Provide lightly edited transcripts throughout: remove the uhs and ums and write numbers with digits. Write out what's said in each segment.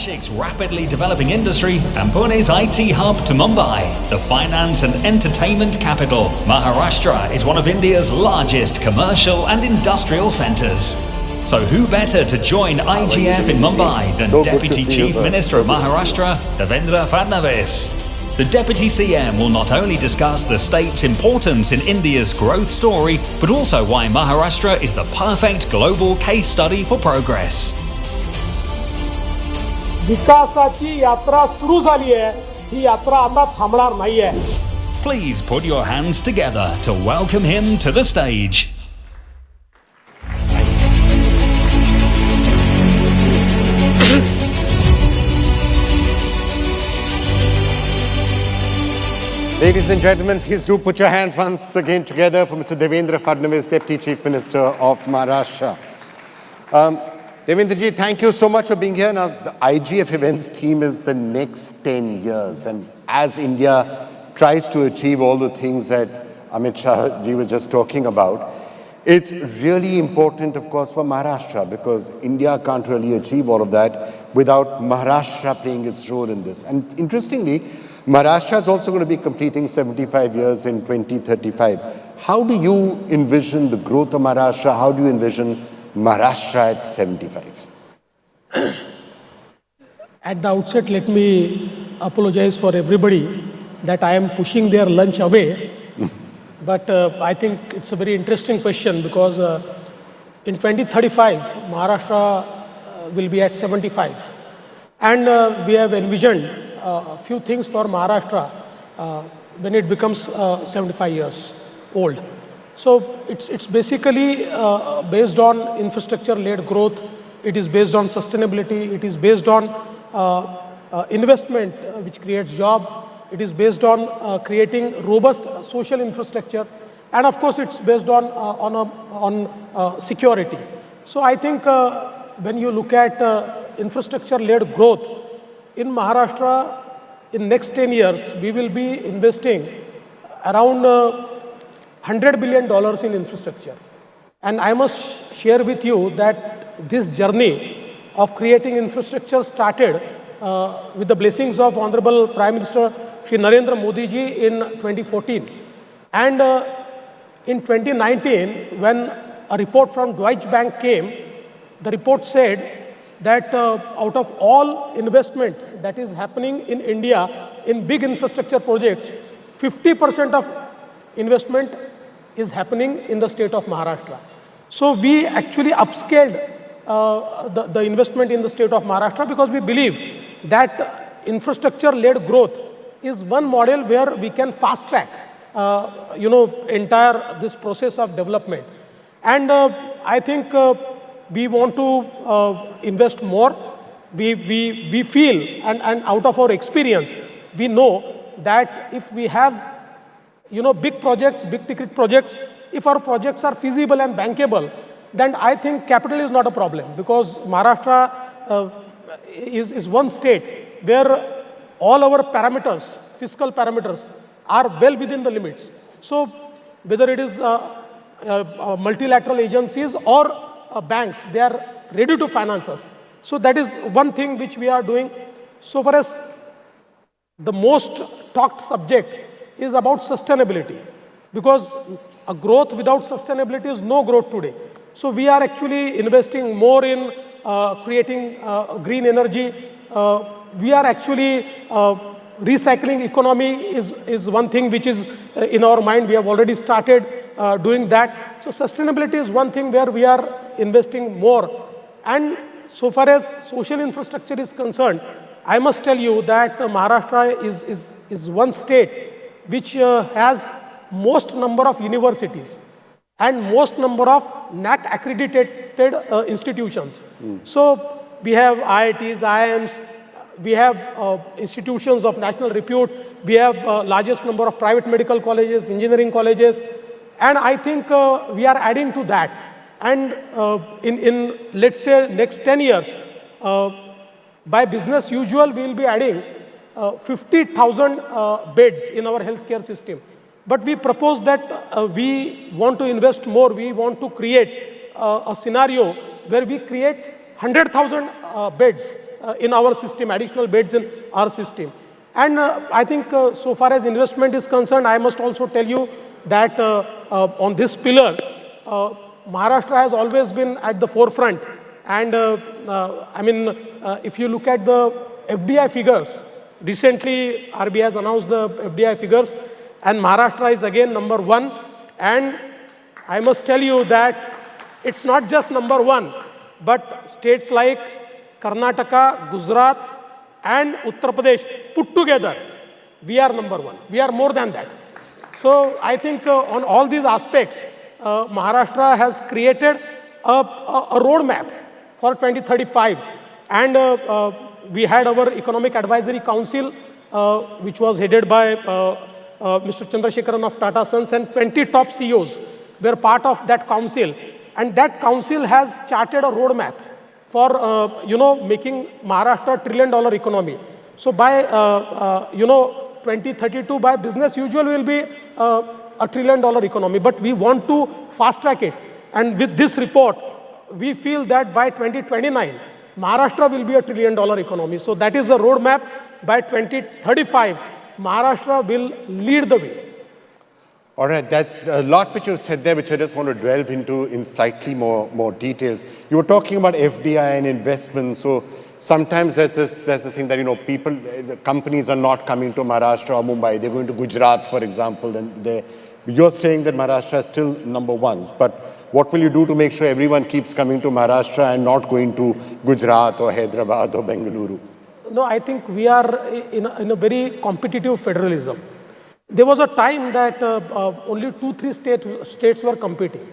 Nashik's rapidly developing industry and Pune's IT hub to Mumbai, the finance and entertainment capital, Maharashtra is one of India's largest commercial and industrial centres. So who better to join IGF in Mumbai than Deputy Chief Minister of Maharashtra, Devendra Fadnavis? The Deputy CM will not only discuss the state's importance in India's growth story, but also why Maharashtra is the perfect global case study for progress. विकासाची यात्रा सुरू झाली आहे. ही यात्रा आता थांबणार नाहीये. Please put your hands together to welcome him to the stage. Ladies and gentlemen, please do put your hands once again together for Mr. Devendra Fadnavis, Deputy Chief Minister of Maharashtra. Devendraji, thank you so much for being here. Now, the IGF events theme is the next 10 years. And as India tries to achieve all the things that Amit Shah ji was just talking about, it's really important, of course, for Maharashtra, because India can't really achieve all of that without Maharashtra playing its role in this. And interestingly, Maharashtra is also going to be completing 75 years in 2035. How do you envision the growth of Maharashtra? How do you envision Maharashtra at 75? At the outset, let me apologize for everybody that I am pushing their lunch away. But I think it's a very interesting question because in 2035, Maharashtra will be at 75. And we have envisioned a few things for Maharashtra when it becomes 75 years old. So it's basically based on infrastructure-led growth. It is based on sustainability. It is based on investment which creates job. It is based on creating robust social infrastructure. And of course, it's based on security. So I think when you look at infrastructure-led growth, in Maharashtra, in next 10 years, we will be investing around $100 billion in infrastructure. And I must share with you that this journey of creating infrastructure started with the blessings of Honorable Prime Minister Shri Narendra Modi ji in 2014. And in 2019, when a report from Deutsche Bank came, the report said that out of all investment that is happening in India in big infrastructure projects, 50% of investment is happening in the state of Maharashtra. So we actually upscaled the investment in the state of Maharashtra because we believe that infrastructure-led growth is one model where we can fast track, entire this process of development. And I think we want to invest more. We feel, and out of our experience, we know that if we have, big projects, big ticket projects, if our projects are feasible and bankable, then I think capital is not a problem, because Maharashtra is one state where all our parameters, fiscal parameters, are well within the limits. So whether it is multilateral agencies or banks, they are ready to finance us. So that is one thing which we are doing. So far as the most talked subject is about sustainability, because a growth without sustainability is no growth today. So we are actually investing more in creating green energy. We are actually recycling economy is one thing which is in our mind. We have already started doing that. So sustainability is one thing where we are investing more. And so far as social infrastructure is concerned, I must tell you that Maharashtra is one state which has most number of universities and most number of NAC accredited institutions. So we have IITs, IIMs, we have institutions of national repute, we have largest number of private medical colleges, engineering colleges, and I think we are adding to that. And in let's say next 10 years, by business usual, we will be adding 50,000 beds in our healthcare system. But we propose that we want to invest more. We want to create a scenario where we create 100,000 beds in our system, additional beds in our system. And I think so far as investment is concerned, I must also tell you that on this pillar, Maharashtra has always been at the forefront. And I mean, if you look at the FDI figures, recently RBI has announced the FDI figures, and Maharashtra is again number 1. And I must tell you that it's not just number 1, but states like Karnataka, Gujarat, and Uttar Pradesh put together, we are number 1. We are more than that. So I think on all these aspects, Maharashtra has created a roadmap for 2035. And we had our Economic Advisory Council, which was headed by Mr. Chandra of Tata Sons, and 20 top CEOs were part of that council. And that council has charted a roadmap for, making Maharashtra $1 trillion economy. So by, 2032, by business usual will be a $1 trillion economy. But we want to fast track it. And with this report, we feel that by 2029, Maharashtra will be a $1 trillion economy. So that is the roadmap. By 2035, Maharashtra will lead the way. All right, that a lot which you said there, which I just want to delve into in slightly more details. You were talking about FDI and investment. So sometimes there's this thing that, the companies are not coming to Maharashtra or Mumbai. They're going to Gujarat, for example, and you're saying that Maharashtra is still number 1. But what will you do to make sure everyone keeps coming to Maharashtra and not going to Gujarat or Hyderabad or Bengaluru? No, I think we are in a very competitive federalism. There was a time that only 2-3 states were competing.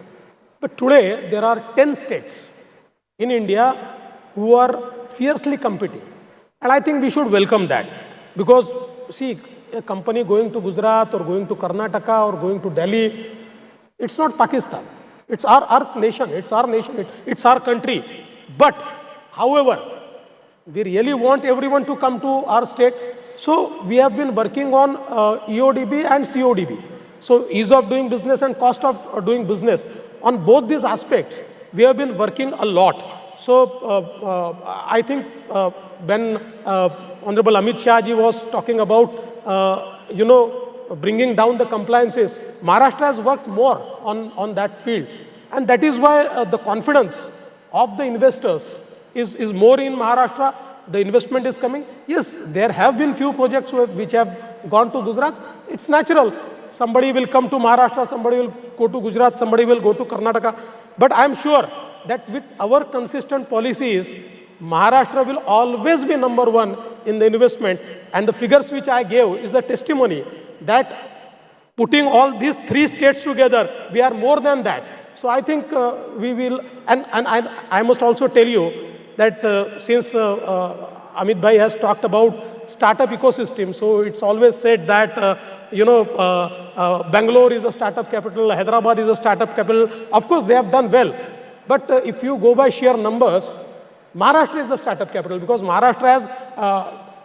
But today, there are 10 states in India who are fiercely competing. And I think we should welcome that. Because, see, a company going to Gujarat or going to Karnataka or going to Delhi, it's not Pakistan. It's our nation. It's our nation. It's our country. But, however, we really want everyone to come to our state. So we have been working on EODB and CODB. So ease of doing business and cost of doing business. On both these aspects, we have been working a lot. So I think when Honorable Amit Shah ji was talking about, bringing down the compliances, Maharashtra has worked more on that field. And that is why the confidence of the investors is more in Maharashtra. The investment is coming. Yes, there have been few projects which have gone to Gujarat. It's natural. Somebody will come to Maharashtra, somebody will go to Gujarat, somebody will go to Karnataka. But I'm sure that with our consistent policies, Maharashtra will always be number 1 in the investment. And the figures which I gave is a testimony that putting all these 3 states together, we are more than that. So I think we will, and I must also tell you that since Amit Bhai has talked about startup ecosystem, so it's always said that, Bangalore is a startup capital, Hyderabad is a startup capital. Of course, they have done well. But if you go by sheer numbers, Maharashtra is the startup capital because Maharashtra has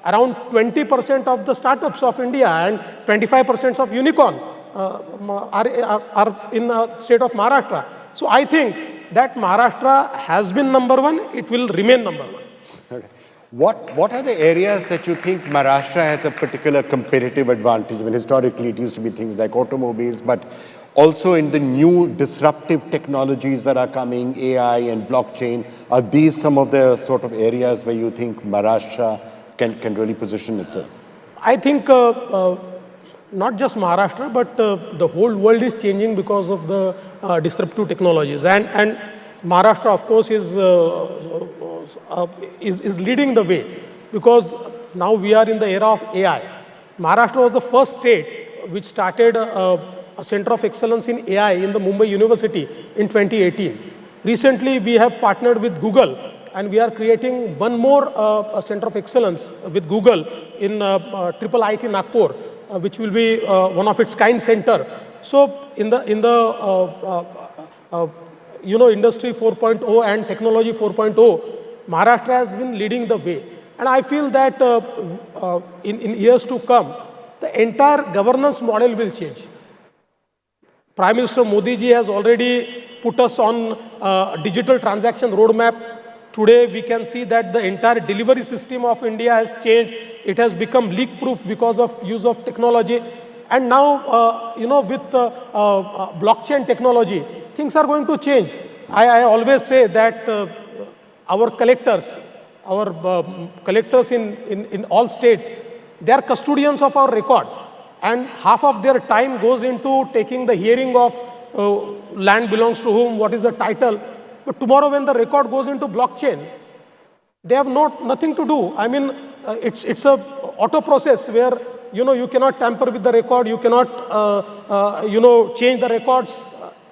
around 20% of the startups of India and 25% of unicorn are in the state of Maharashtra. So I think that Maharashtra has been number 1, it will remain number 1. Okay. What are the areas that you think Maharashtra has a particular competitive advantage? I mean, historically, it used to be things like automobiles, but also in the new disruptive technologies that are coming, AI and blockchain. Are these some of the sort of areas where you think Maharashtra can really position itself? I think not just Maharashtra, but the whole world is changing because of the disruptive technologies. And Maharashtra, of course, is leading the way because now we are in the era of AI. Maharashtra was the first state which started a center of excellence in AI in the Mumbai University in 2018. Recently, we have partnered with Google and we are creating one more center of excellence with Google in Triple IT Nagpur, which will be one of its kind center. So in the Industry 4.0 and Technology 4.0, Maharashtra has been leading the way. And I feel that in years to come, the entire governance model will change. Prime Minister Modi ji has already put us on digital transaction roadmap. Today, we can see that the entire delivery system of India has changed. It has become leak-proof because of use of technology. And now, with blockchain technology, things are going to change. I always say that our collectors in all states, they are custodians of our record. And half of their time goes into taking the hearing of land belongs to whom, what is the title. But tomorrow when the record goes into blockchain, they have nothing to do. I mean, it's a auto process where, you cannot tamper with the record, you cannot, change the records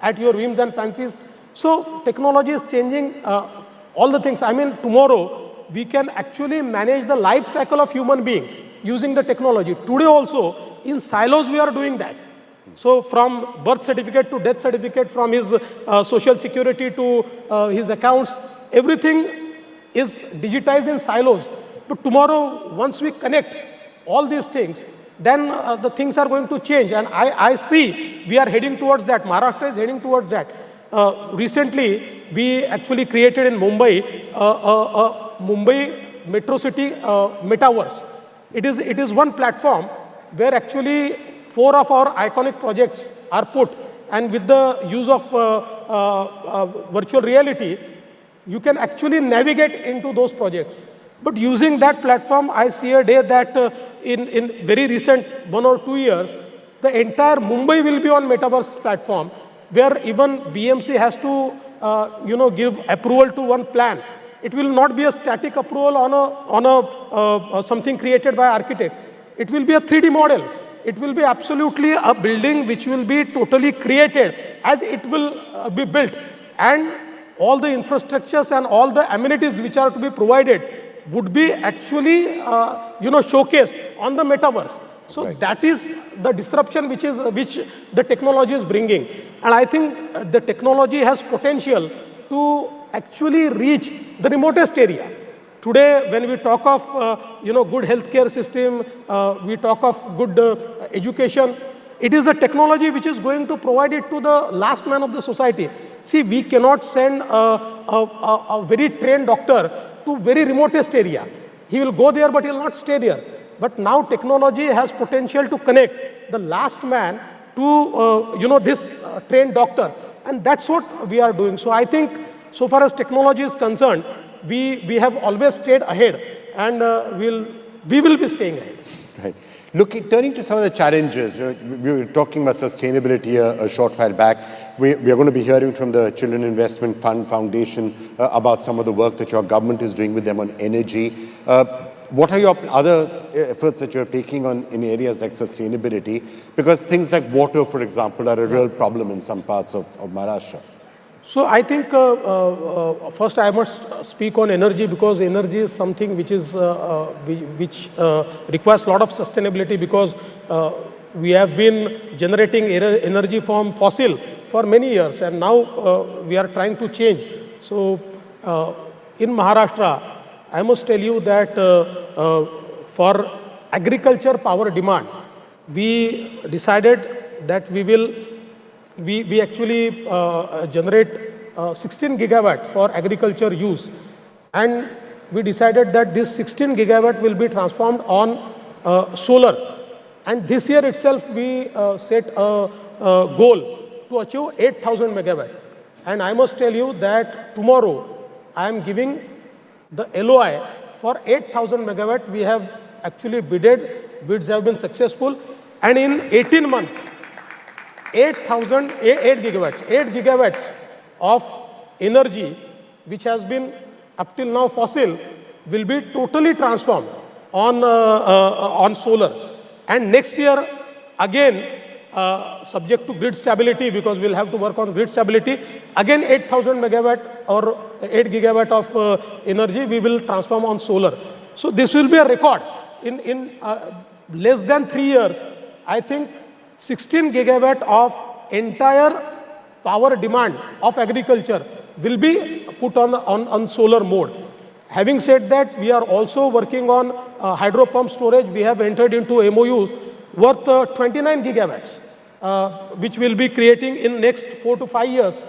at your whims and fancies. So technology is changing all the things. I mean, tomorrow we can actually manage the life cycle of human being using the technology. Today also, in silos we are doing that. So from birth certificate to death certificate, from his social security to his accounts, everything is digitized in silos. But tomorrow, once we connect all these things, then the things are going to change. And I see we are heading towards that. Maharashtra is heading towards that. Recently, we actually created in Mumbai Mumbai Metro City Metaverse. It is one platform where actually 4 of our iconic projects are put, and with the use of virtual reality, you can actually navigate into those projects. But using that platform, I see a day that in very recent 1 or 2 years, the entire Mumbai will be on Metaverse platform, where even BMC has to give approval to one plan. It will not be a static approval on something created by architect. It will be a 3D model. It will be absolutely a building which will be totally created as it will be built. And all the infrastructures and all the amenities which are to be provided would be actually, showcased on the metaverse. So right. That is the disruption which the technology is bringing. And I think the technology has potential to actually reach the remotest area. Today, when we talk of, good healthcare system, we talk of good education, it is a technology which is going to provide it to the last man of the society. See, we cannot send a very trained doctor to very remotest area. He will go there, but he will not stay there. But now technology has potential to connect the last man to, this trained doctor. And that's what we are doing. So I think, so far as technology is concerned, we have always stayed ahead, and we will be staying ahead. Right. Turning to some of the challenges, we were talking about sustainability a short while back. We are going to be hearing from the Children Investment Fund Foundation about some of the work that your government is doing with them on energy. What are your other efforts that you're taking on in areas like sustainability? Because things like water, for example, are a real problem in some parts of Maharashtra. So I think first I must speak on energy, because energy is something which requires a lot of sustainability, because we have been generating energy from fossil for many years, and now we are trying to change. So in Maharashtra, I must tell you that for agriculture power demand, we decided that we actually generate 16 gigawatt for agriculture use, and we decided that this 16 gigawatt will be transformed on solar. And this year itself we set a goal to achieve 8,000 megawatt. And I must tell you that tomorrow I am giving the LOI for 8,000 megawatt. We have actually bids have been successful, and in 18 months, 8 gigawatts of energy, which has been up till now fossil, will be totally transformed on solar. And next year, again, subject to grid stability, because we'll have to work on grid stability, again 8,000 megawatt or 8 gigawatt of energy we will transform on solar. So this will be a record. In less than 3 years, I think 16 gigawatt of entire power demand of agriculture will be put on solar mode. Having said that, we are also working on hydro pump storage. We have entered into MOUs worth 29 gigawatts, which will be creating in next 4 to 5 years.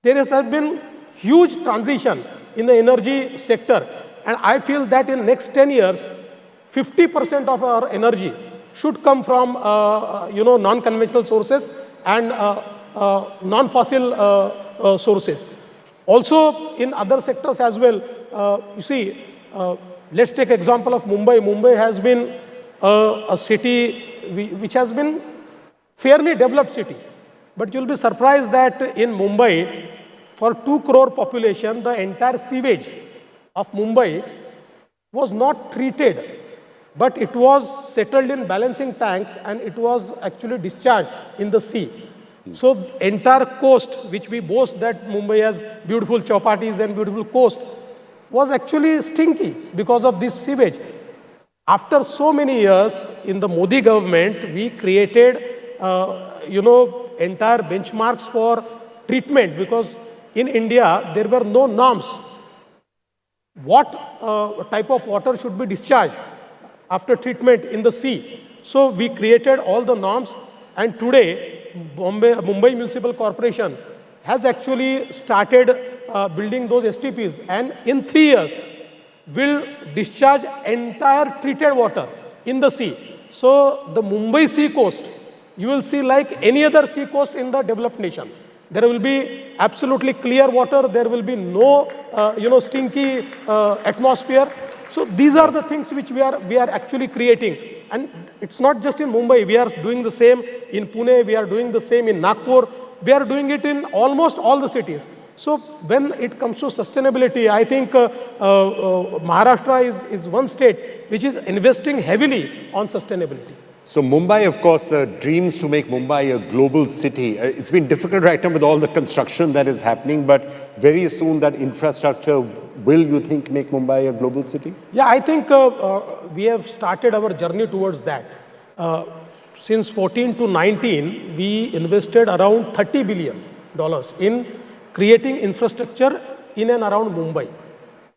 There has been huge transition in the energy sector. And I feel that in next 10 years, 50% of our energy should come from non-conventional sources and non-fossil sources. Also in other sectors as well, let's take example of Mumbai. Mumbai has been a city which has been fairly developed city. But you'll be surprised that in Mumbai, for 2 crore population, the entire sewage of Mumbai was not treated, but it was settled in balancing tanks and it was actually discharged in the sea. So entire coast, which we boast that Mumbai has beautiful chowpatis and beautiful coast, was actually stinky because of this sewage. After so many years in the Modi government, we created, entire benchmarks for treatment, because in India there were no norms. What type of water should be discharged after treatment in the sea? So we created all the norms, and today Mumbai Municipal Corporation has actually started building those STPs, and in 3 years will discharge entire treated water in the sea. So the Mumbai sea coast, you will see like any other sea coast in the developed nation. There will be absolutely clear water. There will be no, stinky atmosphere. So these are the things which we are actually creating. And it's not just in Mumbai. We are doing the same in Pune. We are doing the same in Nagpur. We are doing it in almost all the cities. So when it comes to sustainability, I think Maharashtra is one state which is investing heavily on sustainability. So Mumbai, of course, the dreams to make Mumbai a global city. It's been difficult right now with all the construction that is happening, but very soon that infrastructure will, you think, make Mumbai a global city? Yeah, I think we have started our journey towards that. Since 14 to 19, we invested around $30 billion in creating infrastructure in and around Mumbai.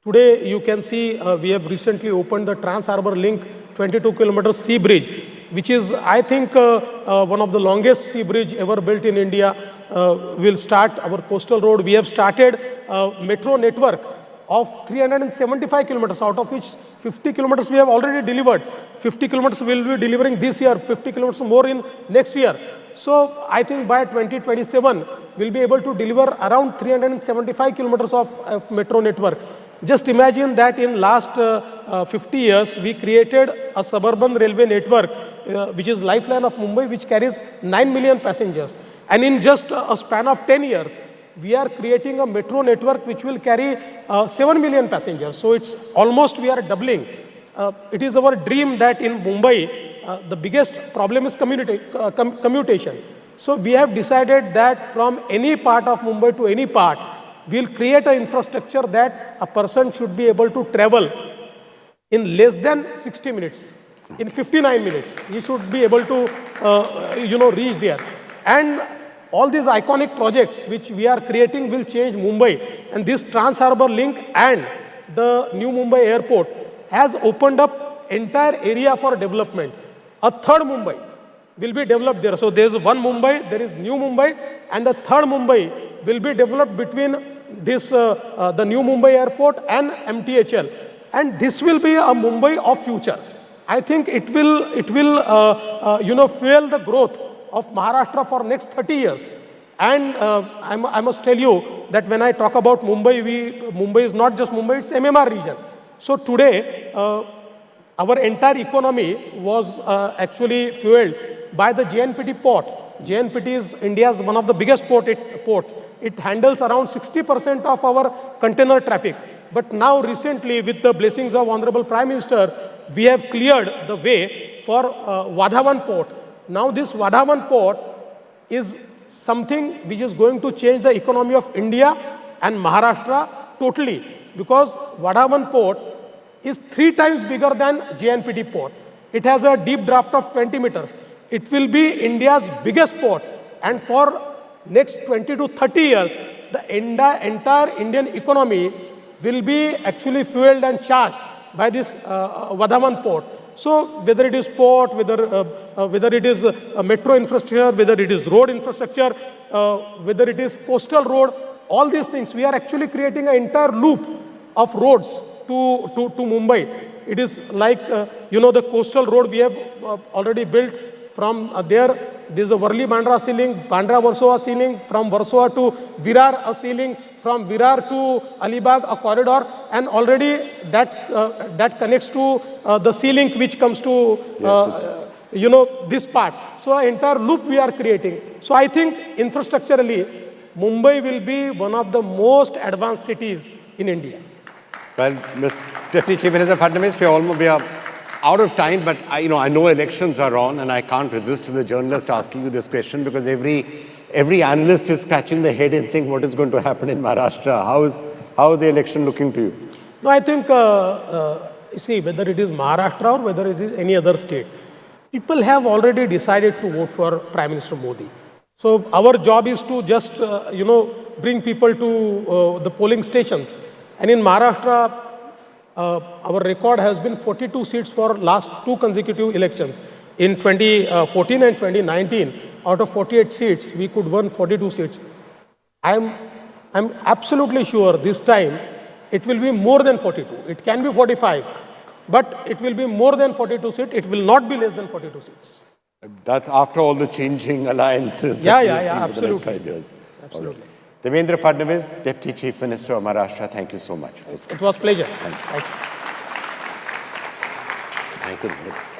Today, you can see we have recently opened the Trans-Harbour Link 22-kilometer sea bridge, which is, I think, one of the longest sea bridge ever built in India. We'll start our coastal road. We have started a metro network of 375 kilometers, out of which 50 kilometers we have already delivered. 50 kilometers we will be delivering this year, 50 kilometers more in next year. So I think by 2027, we'll be able to deliver around 375 kilometers of metro network. Just imagine that in last 50 years, we created a suburban railway network, which is lifeline of Mumbai, which carries 9 million passengers. And in just a span of 10 years, we are creating a metro network which will carry 7 million passengers. So it's almost we are doubling. It is our dream that in Mumbai, the biggest problem is commutation. So we have decided that from any part of Mumbai to any part, we'll create an infrastructure that a person should be able to travel in less than 60 minutes. In 59 minutes, he should be able to, reach there. And all these iconic projects which we are creating will change Mumbai. And this Trans-Harbour Link and the new Mumbai airport has opened up entire area for development. A third Mumbai will be developed there. So there's one Mumbai, there is new Mumbai, and the third Mumbai will be developed between this the new Mumbai airport and MTHL. And this will be a Mumbai of future. I think it will fuel the growth of Maharashtra for next 30 years. And I must tell you that when I talk about Mumbai, Mumbai is not just Mumbai, it's MMR region. So today, our entire economy was actually fueled by the JNPT port. JNPT is India's one of the biggest ports. It handles around 60% of our container traffic. But now recently, with the blessings of Honorable Prime Minister, we have cleared the way for Vadhavan port. Now this Vadhavan port is something which is going to change the economy of India and Maharashtra totally, because Vadhavan port is 3 times bigger than JNPT port. It has a deep draft of 20 meters. It will be India's biggest port, and for next 20 to 30 years, the entire Indian economy will be actually fueled and charged by this Vadhavan port. So whether it is port, whether it is metro infrastructure, whether it is road infrastructure, whether it is coastal road, all these things, we are actually creating an entire loop of roads to Mumbai. It is like, the coastal road we have already built from there. There's a Worli-Bandra sea link, Bandra-Warsaw sea link, from Warsaw to Virar a sea link, from Virar to Alibag a corridor, and already that connects to the sea link which comes to this part. So an entire loop we are creating. So I think infrastructurally, Mumbai will be one of the most advanced cities in India. Well, Mr. Deputy Chief Minister Fadnavis, we are out of time, but I know elections are on, and I can't resist as a journalist asking you this question, because every analyst is scratching their head and saying what is going to happen in Maharashtra. How is the election looking to you? No, I think, see, whether it is Maharashtra or whether it is any other state, people have already decided to vote for Prime Minister Modi. So our job is to just, bring people to the polling stations. And in Maharashtra, our record has been 42 seats for last 2 consecutive elections. In 2014 and 2019, out of 48 seats, we could win 42 seats. I'm absolutely sure this time it will be more than 42. It can be 45, but it will be more than 42 seats. It will not be less than 42 seats. That's after all the changing alliances that we have seen for the next 5 years. Absolutely. Right. Devendra Fadnavis, Deputy Chief Minister of Maharashtra, thank you so much. It was a pleasure. Thank you. Thank you.